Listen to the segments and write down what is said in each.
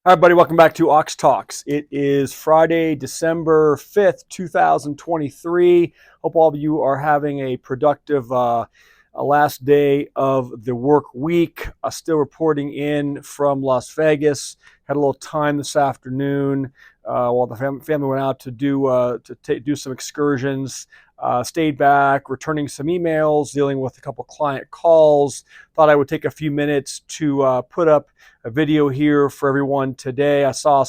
Hi, everybody. Welcome back to Ox Talks. It is Friday, December 5th, 2023. Hope all of you are having a productive last day of the work week. Still reporting in from Las Vegas. Had a little time this afternoon while the family went out to do some excursions. Stayed back, returning some emails, dealing with a couple client calls. Thought I would take a few minutes to put up a video here for everyone today. I saw a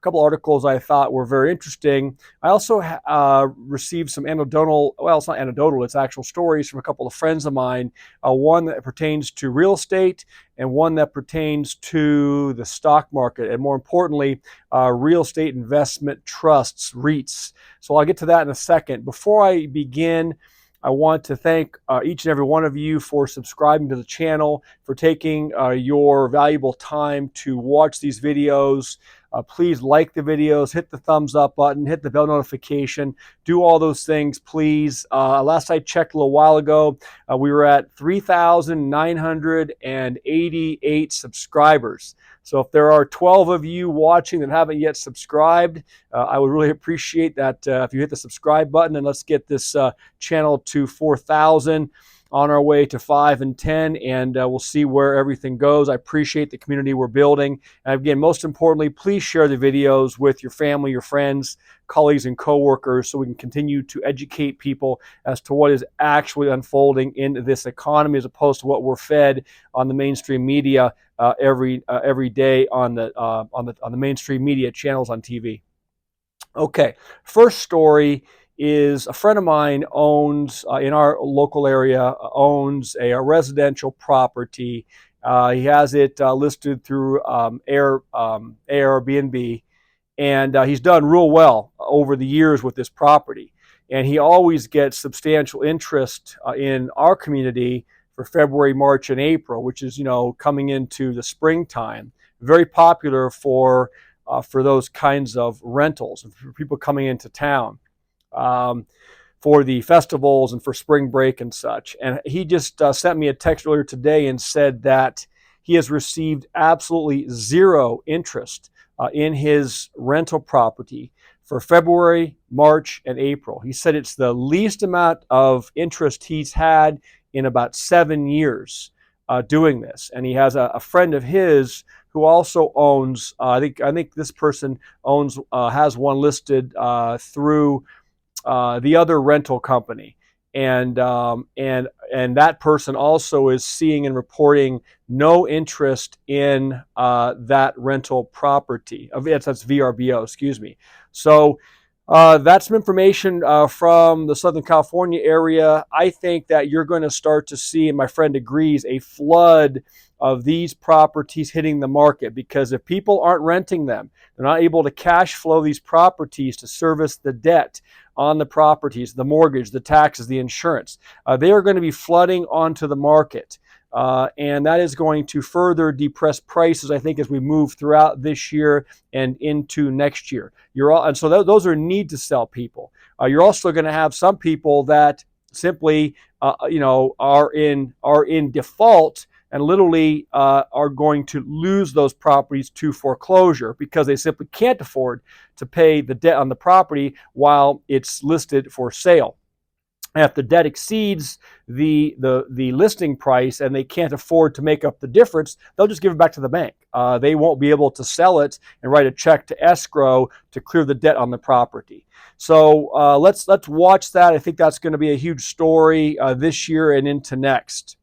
couple articles I thought were very interesting. I also received some anecdotal, well, it's not anecdotal, it's actual stories from a couple of friends of mine. One that pertains to real estate and one that pertains to the stock market, and more importantly, real estate investment trusts, REITs. So I'll get to that in a second. Before I begin, I want to thank each and every one of you for subscribing to the channel, for taking your valuable time to watch these videos. Please like the videos, hit the thumbs up button, hit the bell notification, do all those things, please. Last I checked a little while ago, we were at 3,988 subscribers. So if there are 12 of you watching that haven't yet subscribed, I would really appreciate that if you hit the subscribe button, and let's get this channel to 4,000. On our way to 5 and 10, and we'll see where everything goes. I appreciate the community we're building. And again, most importantly, please share the videos with your family, your friends, colleagues, and coworkers so we can continue to educate people as to what is actually unfolding in this economy, as opposed to what we're fed on the mainstream media every day on the mainstream media channels on TV. Okay, first story is a friend of mine owns, in our local area, owns a residential property. He has it listed through Airbnb, and he's done real well over the years with this property. And he always gets substantial interest in our community for February, March, and April, which is, coming into the springtime. Very popular for those kinds of rentals, for people coming into town. For the festivals and for spring break and such. And he just sent me a text earlier today and said that he has received absolutely zero interest in his rental property for February, March, and April. He said it's the least amount of interest he's had in about 7 years doing this. And he has a friend of his who also owns, I think this person owns, has one listed through the other rental company, and that person also is seeing and reporting no interest in that rental property. That's VRBO, excuse me. So that's some information from the Southern California area. I think that you're going to start to see, and my friend agrees, a flood of these properties hitting the market, because if people aren't renting them, they're not able to cash flow these properties to service the debt on the properties, the mortgage, the taxes, the insurance. They are going to be flooding onto the market. And that is going to further depress prices, I think, as we move throughout this year and into next year. Those are need to sell people. You're also going to have some people that simply, are in default and literally are going to lose those properties to foreclosure because they simply can't afford to pay the debt on the property while it's listed for sale. And if the debt exceeds the listing price and they can't afford to make up the difference, they'll just give it back to the bank. They won't be able to sell it and write a check to escrow to clear the debt on the property. So let's watch that. I think that's going to be a huge story this year and into next.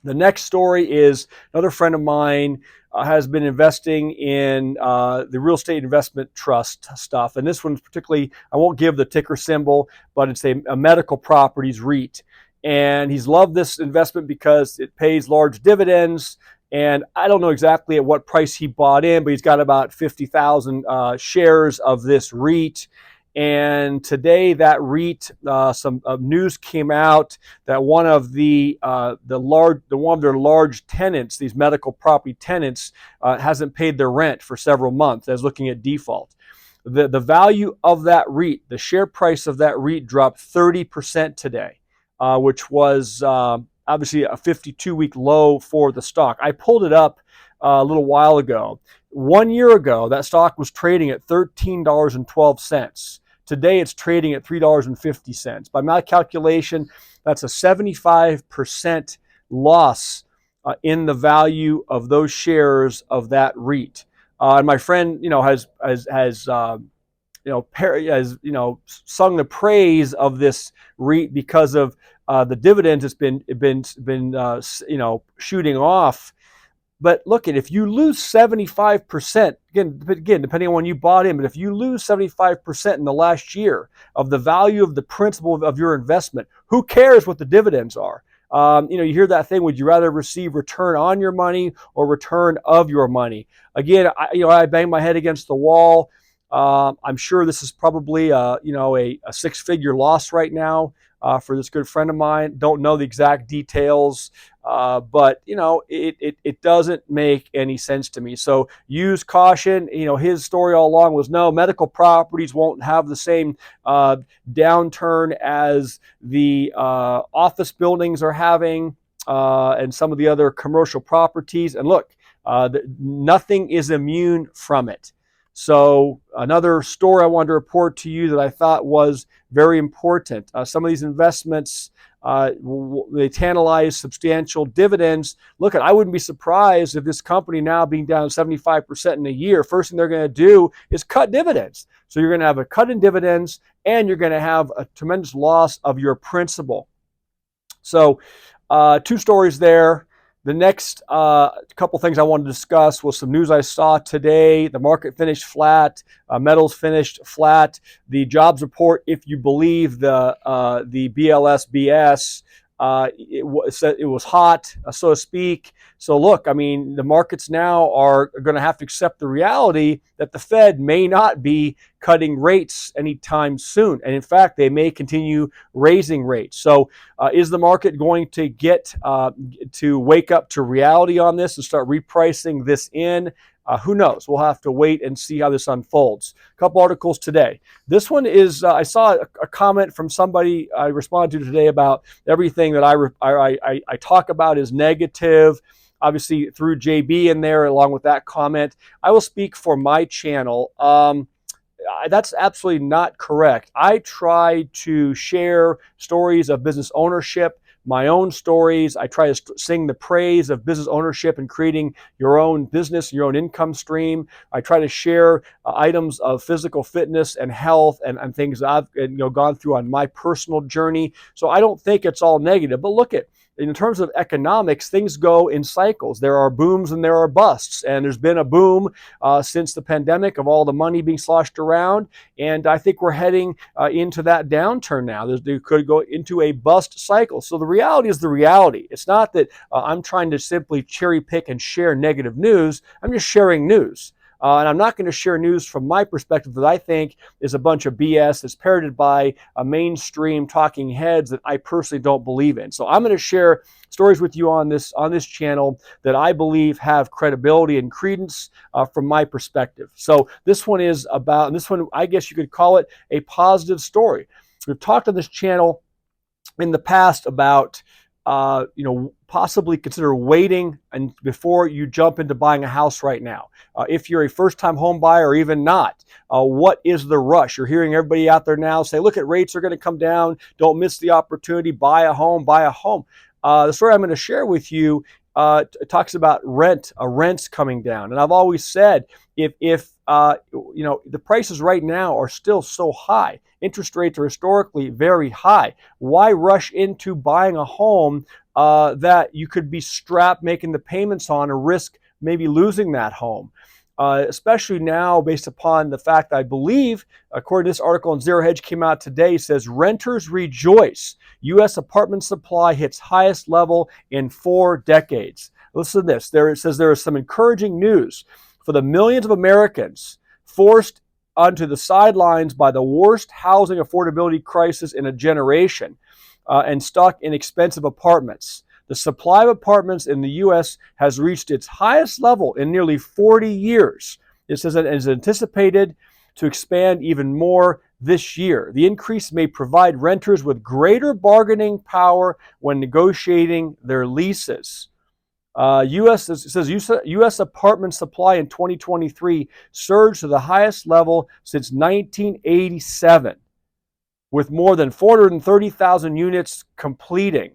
The next story is another friend of mine has been investing in the real estate investment trust stuff. And this one's particularly, I won't give the ticker symbol, but it's a medical properties REIT. And he's loved this investment because it pays large dividends. And I don't know exactly at what price he bought in, but he's got about 50,000 shares of this REIT. And today, that REIT, some news came out that one of their large tenants, these medical property tenants, hasn't paid their rent for several months, as looking at default. The value of that REIT, the share price of that REIT dropped 30% today, which was obviously a 52-week low for the stock. I pulled it up a little while ago. 1 year ago, that stock was trading at $13.12. Today, it's trading at $3.50. By my calculation, that's a 75% loss in the value of those shares of that REIT. And my friend, has sung the praise of this REIT because of the dividends it's been shooting off. But look, if you lose 75%, again, depending on when you bought in, but if you lose 75% in the last year of the value of the principal of your investment, who cares what the dividends are? You hear that thing, would you rather receive return on your money or return of your money? Again, I bang my head against the wall. I'm sure this is probably a six-figure loss right now for this good friend of mine. Don't know the exact details, but it doesn't make any sense to me. So use caution. His story all along was no, medical properties won't have the same downturn as the office buildings are having and some of the other commercial properties. And look, nothing is immune from it. So another story I wanted to report to you that I thought was very important. Some of these investments, they tantalize substantial dividends. Look, I wouldn't be surprised if this company now being down 75% in a year, first thing they're going to do is cut dividends. So you're going to have a cut in dividends and you're going to have a tremendous loss of your principal. So two stories there. The next couple things I wanted to discuss was some news I saw today. The market finished flat. Metals finished flat. The jobs report, if you believe the BLS BS, it was hot, so to speak. So look, the markets now are going to have to accept the reality that the Fed may not be cutting rates anytime soon. And in fact, they may continue raising rates. So is the market going to get to wake up to reality on this and start repricing this in? Who knows? We'll have to wait and see how this unfolds. A couple articles today. This one is, I saw a comment from somebody I responded to today about everything that I talk about is negative. Obviously, through JB in there, along with that comment. I will speak for my channel. That's absolutely not correct. I try to share stories of business ownership, my own stories. I try to sing the praise of business ownership and creating your own business, your own income stream. I try to share items of physical fitness and health and things I've gone through on my personal journey. So I don't think it's all negative. But look at, in terms of economics, things go in cycles. There are booms and there are busts. And there's been a boom since the pandemic of all the money being sloshed around. And I think we're heading into that downturn now. They could go into a bust cycle. So the reality is the reality. It's not that I'm trying to simply cherry pick and share negative news. I'm just sharing news. And I'm not going to share news from my perspective that I think is a bunch of BS that's parroted by a mainstream talking heads that I personally don't believe in. So I'm going to share stories with you on this channel that I believe have credibility and credence from my perspective. So this one is about, and this one, I guess you could call it a positive story. We've talked on this channel in the past about possibly consider waiting and before you jump into buying a house right now. If you're a first-time home buyer or even not, what is the rush? You're hearing everybody out there now say, look, rates are going to come down. Don't miss the opportunity. Buy a home, buy a home. The story I'm going to share with you talks about rents coming down. And I've always said, if the prices right now are still so high, interest rates are historically very high, why rush into buying a home that you could be strapped making the payments on and risk maybe losing that home? Especially now, based upon the fact that I believe, according to this article in Zero Hedge came out today, says renters rejoice. U.S. apartment supply hits highest level in 4 decades. Listen to this. It says there is some encouraging news for the millions of Americans forced onto the sidelines by the worst housing affordability crisis in a generation and stuck in expensive apartments. The supply of apartments in the U.S. has reached its highest level in nearly 40 years. It says it is anticipated to expand even more this year. The increase may provide renters with greater bargaining power when negotiating their leases. It says U.S. apartment supply in 2023 surged to the highest level since 1987, with more than 430,000 units completing.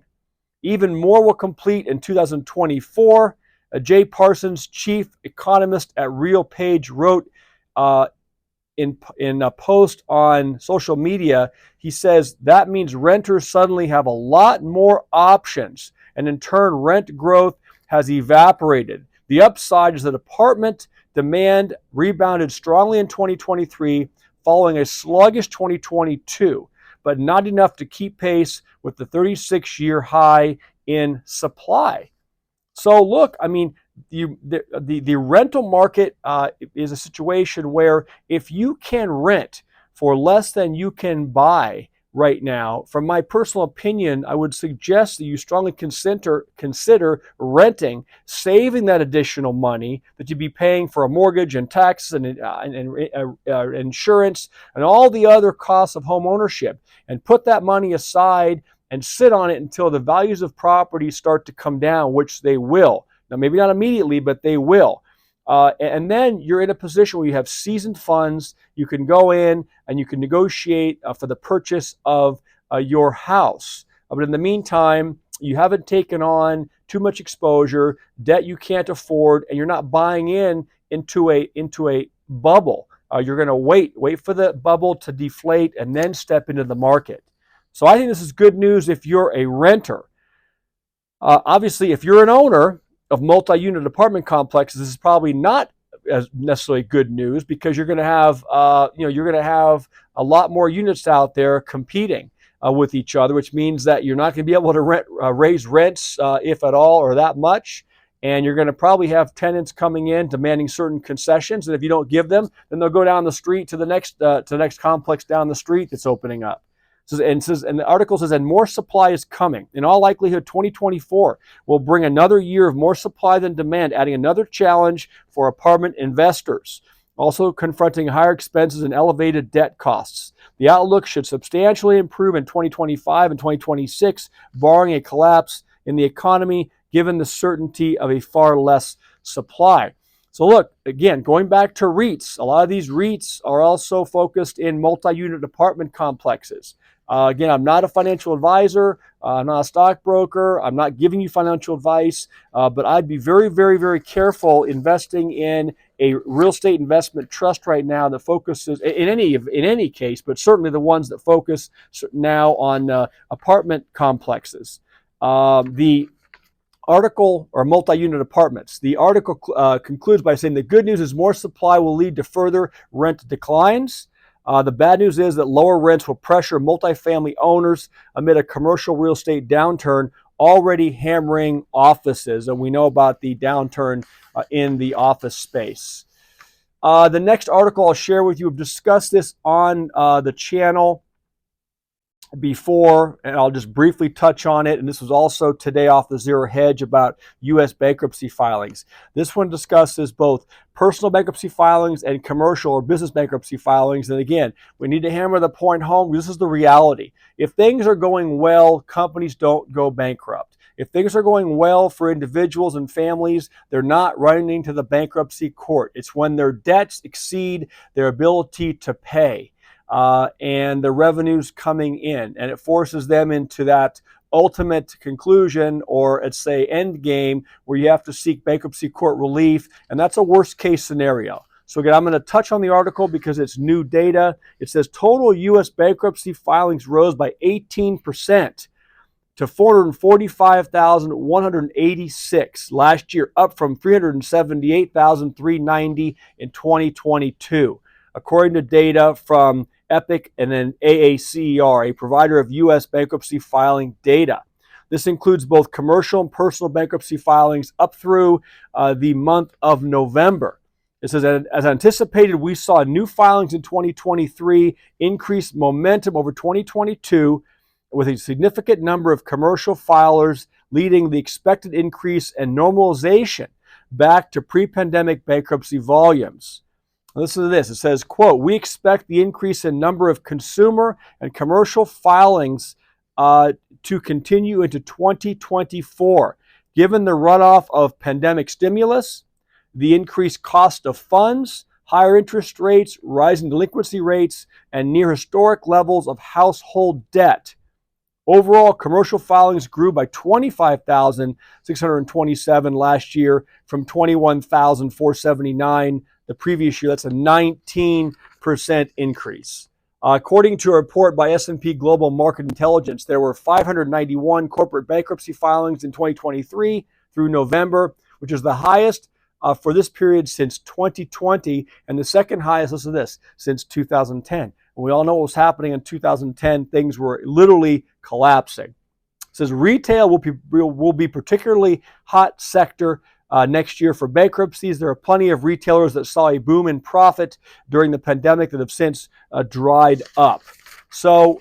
Even more will complete in 2024. Jay Parsons, chief economist at RealPage, wrote in a post on social media. He says that means renters suddenly have a lot more options, and in turn, rent growth has evaporated. The upside is that apartment demand rebounded strongly in 2023, following a sluggish 2022, but not enough to keep pace with the 36-year high in supply. So look, I mean, the rental market is a situation where if you can rent for less than you can buy right now, from my personal opinion, I would suggest that you strongly consider renting, saving that additional money that you'd be paying for a mortgage and taxes and insurance and all the other costs of home ownership, and put that money aside and sit on it until the values of property start to come down, which they will. Now, maybe not immediately, but they will. And then you're in a position where you have seasoned funds. You can go in and you can negotiate for the purchase of your house. But in the meantime, you haven't taken on too much exposure, debt you can't afford, and you're not buying into a bubble. You're going to wait for the bubble to deflate and then step into the market. So I think this is good news if you're a renter. Obviously, if you're an owner of multi-unit apartment complexes, this is probably not as necessarily good news, because you're going to have a lot more units out there competing with each other, which means that you're not going to be able to raise rents if at all or that much. And you're going to probably have tenants coming in demanding certain concessions, and if you don't give them, then they'll go down the street to the next complex down the street that's opening up. And the article says, and more supply is coming. In all likelihood, 2024 will bring another year of more supply than demand, adding another challenge for apartment investors, also confronting higher expenses and elevated debt costs. The outlook should substantially improve in 2025 and 2026, barring a collapse in the economy, given the certainty of a far less supply. So look, again, going back to REITs, a lot of these REITs are also focused in multi-unit apartment complexes. Again, I'm not a financial advisor. I'm not a stockbroker. I'm not giving you financial advice, but I'd be very, very, very careful investing in a real estate investment trust right now that focuses, in any case, but certainly the ones that focus now on apartment complexes. The article, or multi-unit apartments. The article concludes by saying the good news is more supply will lead to further rent declines. The bad news is that lower rents will pressure multifamily owners amid a commercial real estate downturn already hammering offices. And we know about the downturn in the office space. The next article I'll share with you, we've discussed this on the channel before, and I'll just briefly touch on it. And this was also today off the Zero Hedge about U.S. bankruptcy filings. This one discusses both personal bankruptcy filings and commercial or business bankruptcy filings. And again, we need to hammer the point home. This is the reality. If things are going well, companies don't go bankrupt. If things are going well for individuals and families, they're not running to the bankruptcy court. It's when their debts exceed their ability to pay. And the revenues coming in, and it forces them into that ultimate conclusion, or let's say end game, where you have to seek bankruptcy court relief, and that's a worst case scenario. So again, I'm going to touch on the article because it's new data. It says total U.S. bankruptcy filings rose by 18% to 445,186 last year, up from 378,390 in 2022, according to data from Epic and then AACER, a provider of U.S. bankruptcy filing data. This includes both commercial and personal bankruptcy filings up through the month of November. It says, as anticipated, we saw new filings in 2023 increase momentum over 2022, with a significant number of commercial filers leading the expected increase and normalization back to pre-pandemic bankruptcy volumes. Listen to this. It says, quote, we expect the increase in number of consumer and commercial filings to continue into 2024. Given the runoff of pandemic stimulus, the increased cost of funds, higher interest rates, rising delinquency rates, and near historic levels of household debt, overall commercial filings grew by 25,627 last year from 21,479 the previous year. That's a 19% increase. According to a report by S&P Global Market Intelligence, there were 591 corporate bankruptcy filings in 2023 through November, which is the highest for this period since 2020, and the second highest, listen to this, since 2010. And we all know what was happening in 2010. Things were literally collapsing. It says retail will be particularly hot sector next year for bankruptcies. There are plenty of retailers that saw a boom in profit during the pandemic that have since dried up. So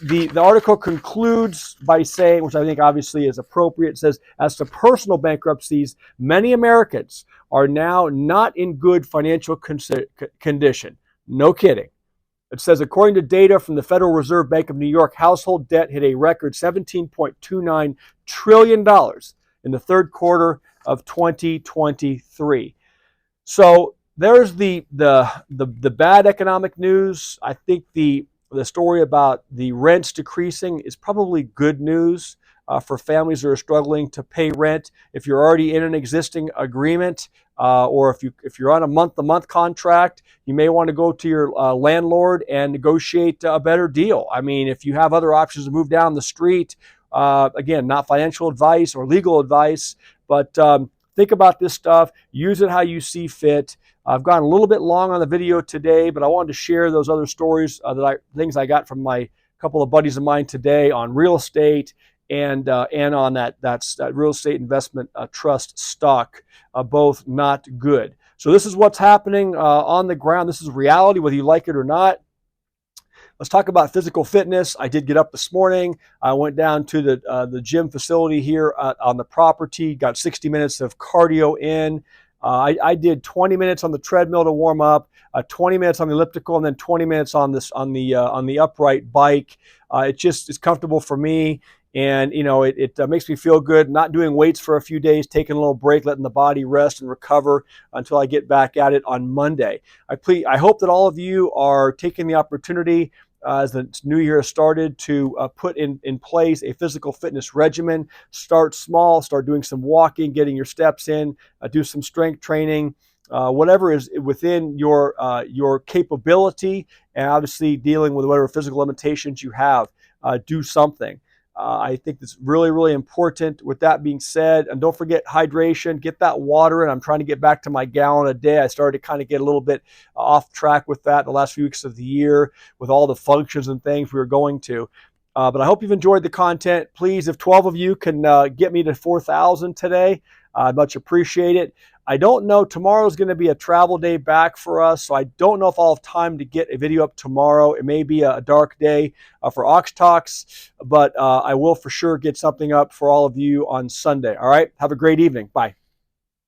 the article concludes by saying, which I think obviously is appropriate, it says, as to personal bankruptcies, many Americans are now not in good financial condition. No kidding. It says, according to data from the Federal Reserve Bank of New York, household debt hit a record $17.29 trillion in the third quarter of 2023. So there's the bad economic news. I think the story about the rents decreasing is probably good news for families that are struggling to pay rent. If you're already in an existing agreement, or if you're on a month-to-month contract, you may want to go to your landlord and negotiate a better deal. I mean, if you have other options to move down the street, again, not financial advice or legal advice, but think about this stuff. Use it how you see fit. I've gone a little bit long on the video today, but I wanted to share those other stories, things I got from my couple of buddies of mine today on real estate and on that real estate investment trust stock, both not good. So this is what's happening on the ground. This is reality, whether you like it or not. Let's talk about physical fitness. I did get up this morning. I went down to the gym facility here on the property, got 60 minutes of cardio in. I did 20 minutes on the treadmill to warm up, 20 minutes on the elliptical, and then 20 minutes on the upright bike. It's comfortable for me, and it makes me feel good. Not doing weights for a few days, taking a little break, letting the body rest and recover until I get back at it on Monday. I hope that all of you are taking the opportunity as the new year has started to put in place a physical fitness regimen. Start small, start doing some walking, getting your steps in, do some strength training, whatever is within your capability, and obviously dealing with whatever physical limitations you have, do something. I think that's really, really important. With that being said, and don't forget hydration, get that water in. I'm trying to get back to my gallon a day. I started to kind of get a little bit off track with that the last few weeks of the year with all the functions and things we were going to. But I hope you've enjoyed the content. Please, if 12 of you can get me to 4,000 today, I'd much appreciate it. I don't know, tomorrow's going to be a travel day back for us, so I don't know if I'll have time to get a video up tomorrow. It may be a dark day for Ox Talks, but I will for sure get something up for all of you on Sunday. All right, have a great evening. Bye.